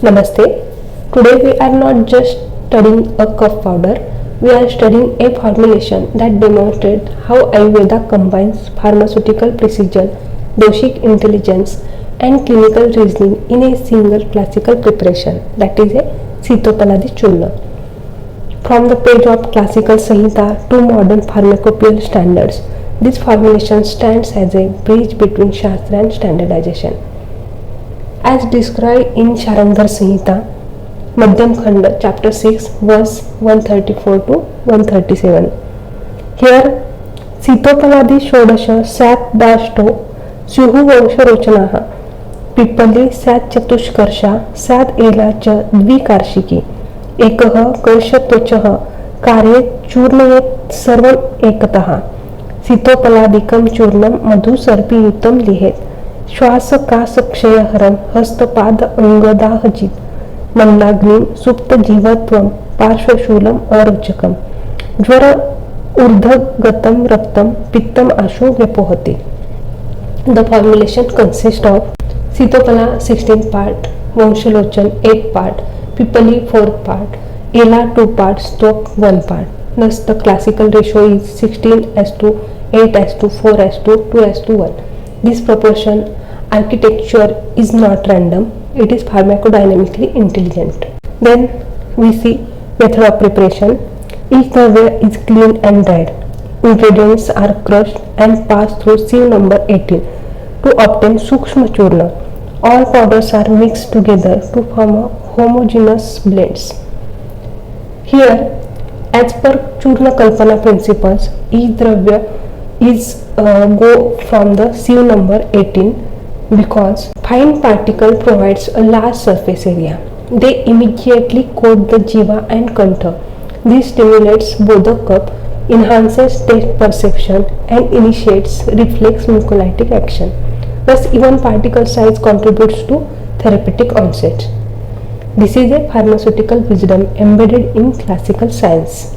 Namaste. Today we are not just studying a cough powder, we are studying a formulation that demonstrates how Ayurveda combines pharmaceutical precision, doshic intelligence, and clinical reasoning in a single classical preparation, that is a Sitopaladi Churna. From the page of classical Samhita to modern pharmacopoeial standards, this formulation stands as a bridge between Shastra and standardization. As described in Sharangdhar Samhita, Madhyam Khanda, chapter 6, verse 134 to 137. Here, Sitopaladi Shodasha Sat Dashto Syuhu Vangsharochanaha Pippali Sat Chatushkarsha Sat Ela Cha Dvikarshiki Ekah Karshatochah Karye Churnayet Sarvam Ekatah Sitopaladiकम चूर्णम मधु सर्पीयुतम लिहेत श्वास कास क्षयहरम हस्तपाद अंगदाहजित मंदाग्निम सुप्त जीवत्वम पार्श्वशूलम अरोचकम ज्वर ऊर्ध्वगतम रक्तम पित्तम आशु व्यपोहते. The formulation consists of Sitopala 16 part, Vangshalochan 8 part, Pippali 4 part, Ela 2 parts, Stok 1 part. Thus the classical ratio is 16:8:4:2 2:1. This proportion architecture is not random, it is pharmacodynamically intelligent. Then we see method of preparation. Each dravya is cleaned and dried. Ingredients are crushed and passed through sieve number 18 to obtain Sukshma Churna. All powders are mixed together to form a homogeneous blends. Here, as per Churna Kalpana principles, each dravya is go from the sieve number 18 because fine particle provides a large surface area. They immediately coat the jiva and kantha. This stimulates bodhak cup, enhances taste perception and initiates reflex mucolytic action. Thus even particle size contributes to therapeutic onset. This is a pharmaceutical wisdom embedded in classical science.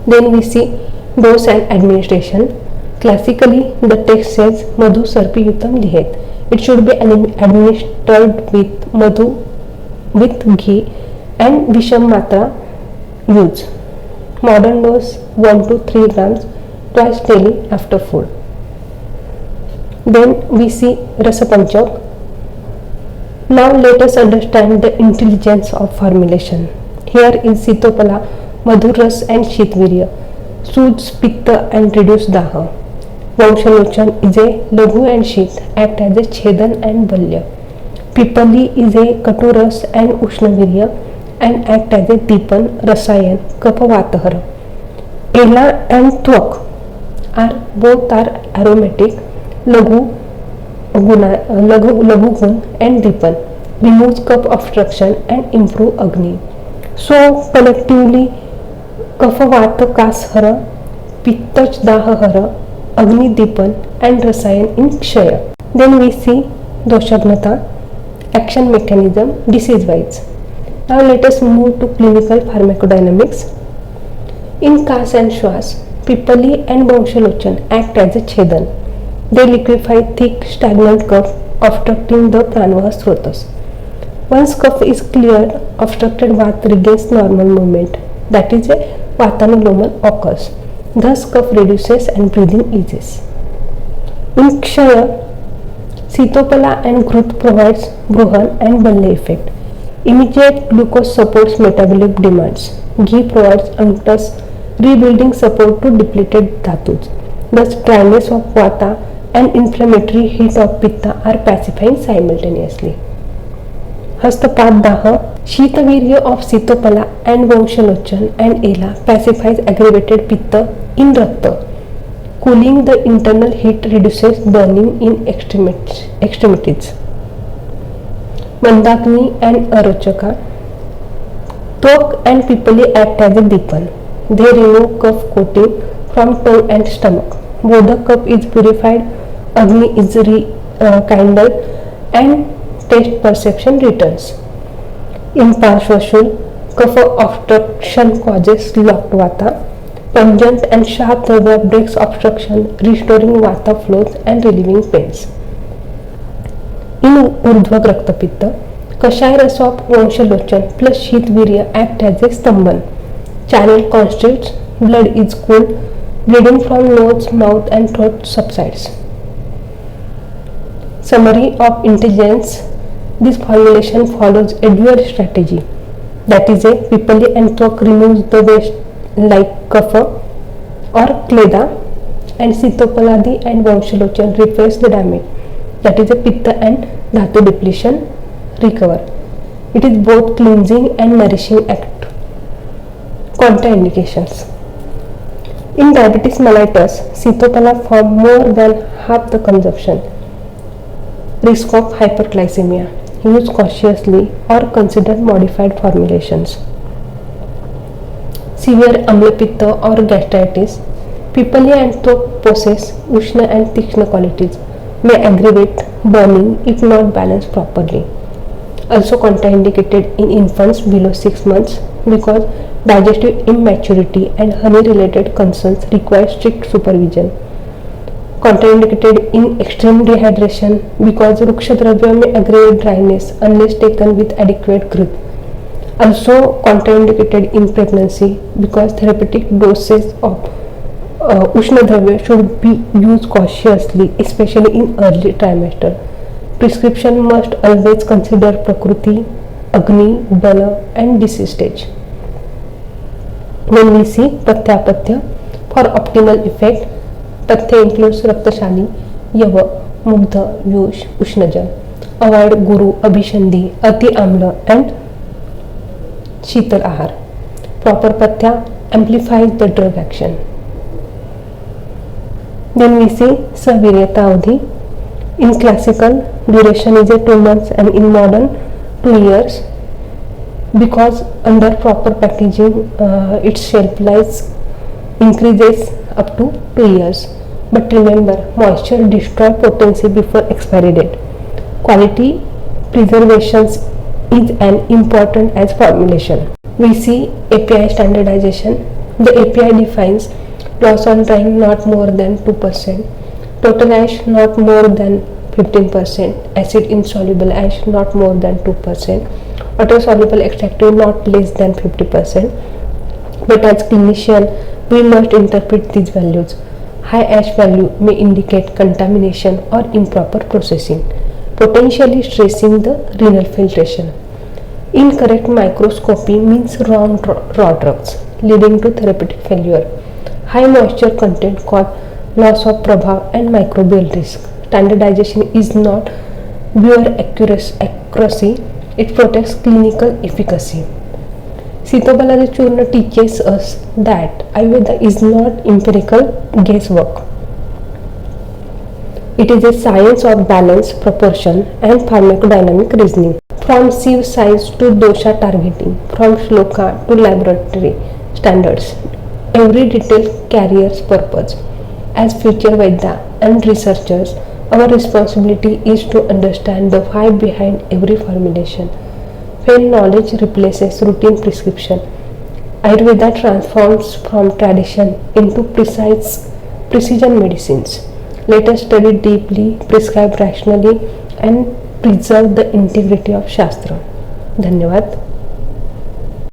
Then we see dose and administration. Classically, the text says Madhu Sarpiyutam Lihet. It should be administered with Madhu with ghee and Visham Matra use. Modern dose 1 to 3 grams twice daily after food. Then we see Rasapanchak. Now let us understand the intelligence of formulation. Here is Sitopala, Madhuras and Shitvirya. Soothes Pitta and reduce Daha. Vangshalochan is a Laghu and Shit, act as a Chedan and Balya. Pippali is a Katuras and Ushnavirya and act as a Dipan, Rasayan, Kapavatahara. Ela and Tvak are both are aromatic, Laghu Gun and Dipan, removes cup obstruction and improve Agni. So collectively Kapavata Kashara, Pittach Dahahara, Agni Dipan and Rasayan in Kshaya. Then we see Doshagnata, action mechanism, disease wise. Now let us move to clinical pharmacodynamics. In Kas and Shwas, Pippali and Vangshalochan act as a Chedan. They liquefy thick stagnant cup obstructing the Pranavaha Srotas. Once cup is cleared, obstructed Vata regains normal movement, that is a Vatanuloman occurs. Thus cough reduces and breathing eases. In Kshaya, Sitopala and Grut provides Bruhan and Balya effect. Immediate glucose supports metabolic demands. Ghee provides unctus rebuilding support to depleted dhatus. Thus dryness of Vata and inflammatory heat of Pitta are pacifying simultaneously. Hastapad Daha, Shitavirya of Sitopala and Vangshalochan and Ela pacifies aggravated Pitta in Rakta. Cooling the internal heat reduces burning in extremities. Mandakni and Arochaka. Tvak and Pippali act as a Dipan. They remove cough coating from tongue and stomach. Bodhak cup is purified, Agni is rekindled and taste perception returns. In Parshvashul, kapha obstruction causes locked Vata. Pungent and sharp dravya breaks obstruction, restoring Vata flows and relieving pains. In Urdhva Rakta Pitta, Kashaya Ras of Vanshalochana plus Shitvirya act as a Stambhan. Channel constricts, blood is cooled, bleeding from nose, mouth and throat subsides. Summary of intelligence. This formulation follows a dual strategy. That is a Pipali and Twak removes the waste like Kapha or Kleda, and Sitopaladi and Vanshalochana repairs the damage. That is a Pitta and Dhatu depletion recover. It is both cleansing and nourishing act. Contraindications. In diabetes mellitus, Sitopala form more than half the consumption. Risk of hyperglycemia. Use cautiously or consider modified formulations. Severe Amlapitta or gastritis. Pipali and Twak possess Ushna and Tikshna qualities, may aggravate burning if not balanced properly. Also contraindicated in infants below 6 months because digestive immaturity and honey related concerns require strict supervision. Contraindicated in extreme dehydration because Rukshadravya may aggravate dryness unless taken with adequate grip. Also contraindicated in pregnancy because therapeutic doses of Ushna Dravya should be used cautiously, especially in early trimester. Prescription must always consider Prakriti, Agni, Bala and disease stage. Then we see Pathya for optimal effect. Pathya includes Raktashali, Yava, Mugdha, Yush, Ushnajal. Avoid Guru, Abhishandi, Ati Amla and Sheetal Ahar. Proper Pathya amplifies the drug action. Then we see Saviryata Avdhi. In classical, duration is a 2 months and in modern 2 years. Because under proper packaging, its shelf life increases up to 2 years. But remember, moisture destroys potency before expiry date. Quality preservation is as important as formulation. We see API standardization. The API defines loss on drying not more than 2%, total ash not more than 15%, acid insoluble ash not more than 2%, water soluble extractive not less than 50%. But as clinician, we must interpret these values. High ash value may indicate contamination or improper processing, potentially stressing the renal filtration. Incorrect microscopy means wrong raw drugs, leading to therapeutic failure. High moisture content cause loss of prabha and microbial risk. Standardization is not pure accuracy, it protects clinical efficacy. Sitopaladi Churna teaches us that Ayurveda is not empirical guesswork. It is a science of balance, proportion and pharmacodynamic reasoning. From sieve size to dosha targeting, from shloka to laboratory standards, every detail carries purpose. As future Vaidya and researchers, our responsibility is to understand the why behind every formulation. When knowledge replaces routine prescription, Ayurveda transforms from tradition into precision medicines. Let us study deeply, prescribe rationally and preserve the integrity of Shastra. धन्यवाद.